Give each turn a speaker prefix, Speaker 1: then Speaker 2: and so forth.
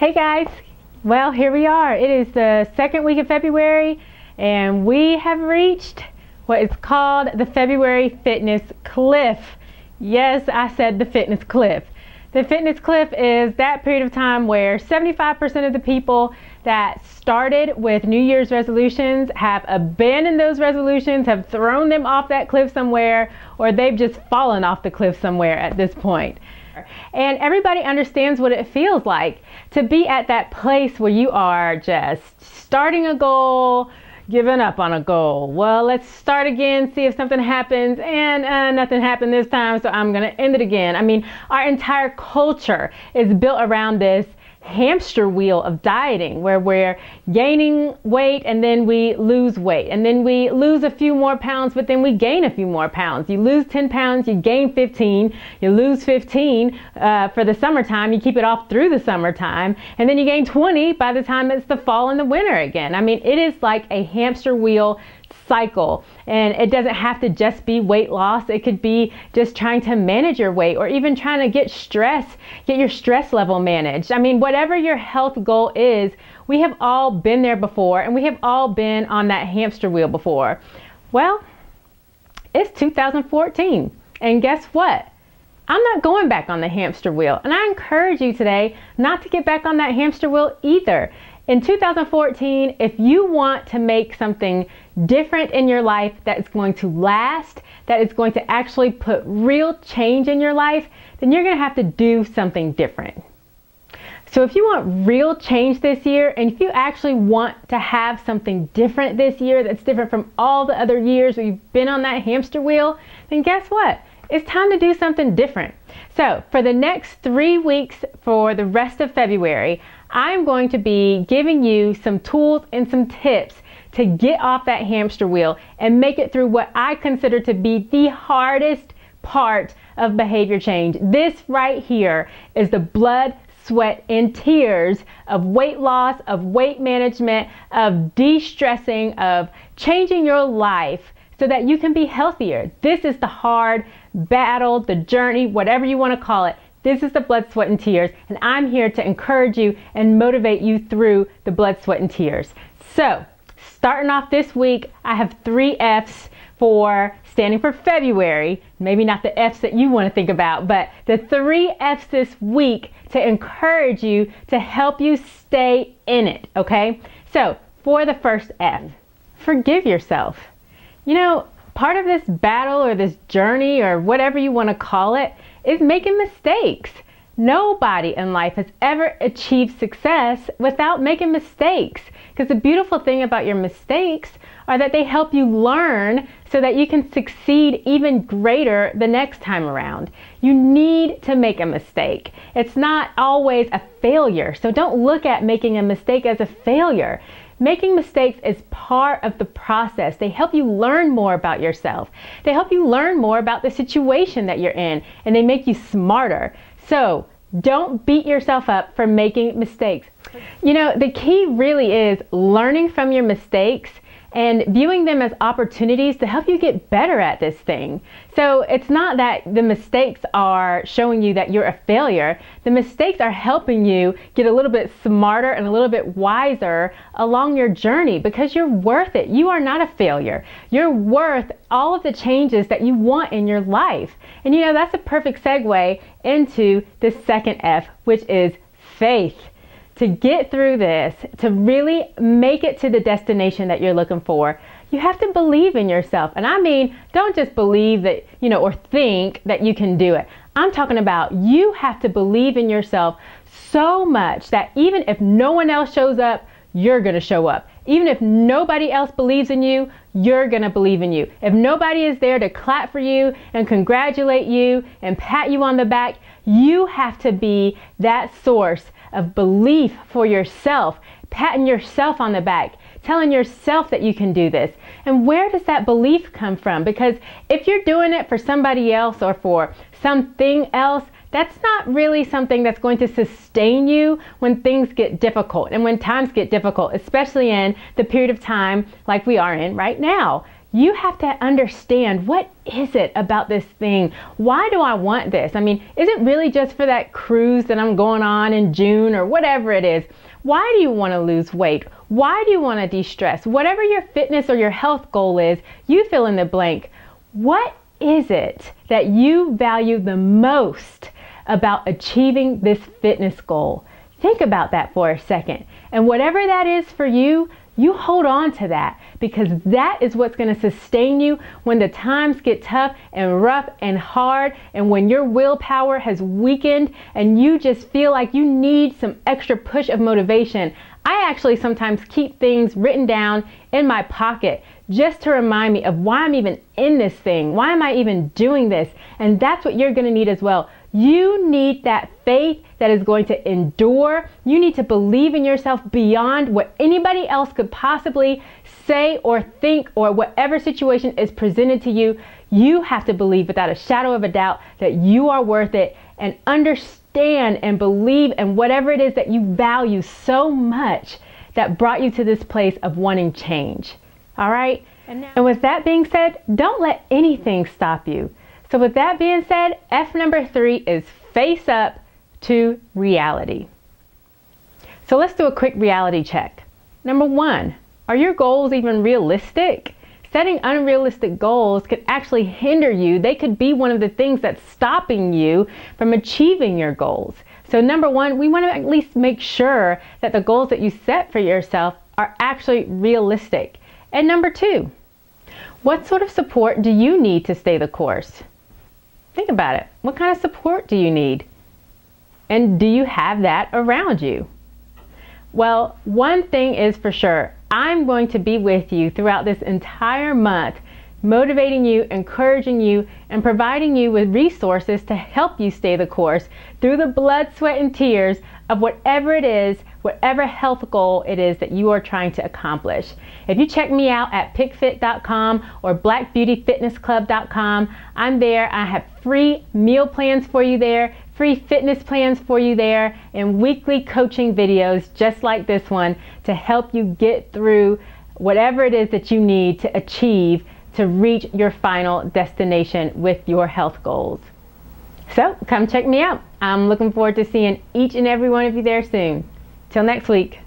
Speaker 1: Hey guys, well here we are. It is the second week of February and we have reached what is called the February Fitness Cliff. Yes, I said the fitness cliff. The fitness cliff is that period of time where 75% of the people that started with New Year's resolutions have abandoned those resolutions, have thrown them off that cliff somewhere, or they've just fallen off the cliff somewhere at this point. And everybody understands what it feels like to be at that place where you are just starting a goal, giving up on a goal. Well, let's start again, see if something happens, and nothing happened this time, so I'm going to end it again. I mean, our entire culture is built around this hamster wheel of dieting where we're gaining weight and then we lose weight and then we lose a few more pounds, but then we gain a few more pounds. You lose 10 pounds, you gain 15, you lose 15 for the summertime, you keep it off through the summertime, and then you gain 20 by the time it's the fall and the winter again. I mean, it is like a hamster wheel cycle, and it doesn't have to just be weight loss. It could be just trying to manage your weight or even trying to get your stress level managed. I mean, whatever your health goal is, we have all been there before, and we have all been on that hamster wheel before. Well, it's 2014, and guess what? I'm not going back on the hamster wheel, and I encourage you today not to get back on that hamster wheel either. In 2014, if you want to make something different in your life that is going to last, that is going to actually put real change in your life, then you're going to have to do something different. So if you want real change this year, and if you actually want to have something different this year that's different from all the other years where you've been on that hamster wheel, then guess what? It's time to do something different. So for the next 3 weeks for the rest of February, I'm going to be giving you some tools and some tips to get off that hamster wheel and make it through what I consider to be the hardest part of behavior change. This right here is the blood, sweat, and tears of weight loss, of weight management, of de-stressing, of changing your life so that you can be healthier. This is the hard battle, the journey, whatever you want to call it. This is the blood, sweat, and tears, and I'm here to encourage you and motivate you through the blood, sweat, and tears. So, starting off this week, I have 3 F's for standing for February. Maybe not the F's that you want to think about, but the 3 F's this week to encourage you, to help you stay in it, okay? So, for the first F, forgive yourself. You know, part of this battle or this journey or whatever you want to call it is making mistakes. Nobody in life has ever achieved success without making mistakes. Because the beautiful thing about your mistakes are that they help you learn so that you can succeed even greater the next time around. You need to make a mistake. It's not always a failure. So don't look at making a mistake as a failure. Making mistakes is part of the process. They help you learn more about yourself. They help you learn more about the situation that you're in, and they make you smarter. So don't beat yourself up for making mistakes. You know, the key really is learning from your mistakes and viewing them as opportunities to help you get better at this thing. So it's not that the mistakes are showing you that you're a failure. The mistakes are helping you get a little bit smarter and a little bit wiser along your journey because you're worth it. You are not a failure. You're worth all of the changes that you want in your life. And you know, that's a perfect segue into the second F, which is faith. To get through this, to really make it to the destination that you're looking for, you have to believe in yourself. And I mean, don't just believe that, or think that you can do it. I'm talking about you have to believe in yourself so much that even if no one else shows up, you're going to show up. Even if nobody else believes in you, you're going to believe in you. If nobody is there to clap for you and congratulate you and pat you on the back, you have to be that source of belief for yourself, patting yourself on the back, telling yourself that you can do this. And where does that belief come from? Because if you're doing it for somebody else or for something else, that's not really something that's going to sustain you when things get difficult and when times get difficult, especially in the period of time like we are in right now. you have to understand, what is it about this thing? Why do I want this? I mean, is it really just for that cruise that I'm going on in June or whatever it is? Why do you want to lose weight? Why do you want to de-stress? Whatever your fitness or your health goal is, you fill in the blank. What is it that you value the most about achieving this fitness goal? Think about that for a second. And whatever that is for you, you hold on to that, because that is what's going to sustain you when the times get tough and rough and hard, and when your willpower has weakened and you just feel like you need some extra push of motivation. I actually sometimes keep things written down in my pocket just to remind me of why I'm even in this thing. Why am I even doing this? And that's what you're going to need as well. You need that faith that is going to endure. You need to believe in yourself beyond what anybody else could possibly say or think, or whatever situation is presented to you. You have to believe without a shadow of a doubt that you are worth it, and understand and believe in whatever it is that you value so much that brought you to this place of wanting change. All right? And with that being said, don't let anything stop you. So with that being said, F number 3 is face up to reality. So let's do a quick reality check. Number 1, are your goals even realistic? Setting unrealistic goals could actually hinder you. They could be one of the things that's stopping you from achieving your goals. So number 1, we want to at least make sure that the goals that you set for yourself are actually realistic. And number 2, what sort of support do you need to stay the course? Think about it. What kind of support do you need? And do you have that around you? Well, one thing is for sure. I'm going to be with you throughout this entire month, motivating you, encouraging you, and providing you with resources to help you stay the course through the blood, sweat, and tears of whatever it is, whatever health goal it is that you are trying to accomplish. If you check me out at pickfit.com or blackbeautyfitnessclub.com, I'm there. I have free meal plans for you there, free fitness plans for you there, and weekly coaching videos just like this one to help you get through whatever it is that you need to achieve to reach your final destination with your health goals. So come check me out. I'm looking forward to seeing each and every one of you there soon. Till next week.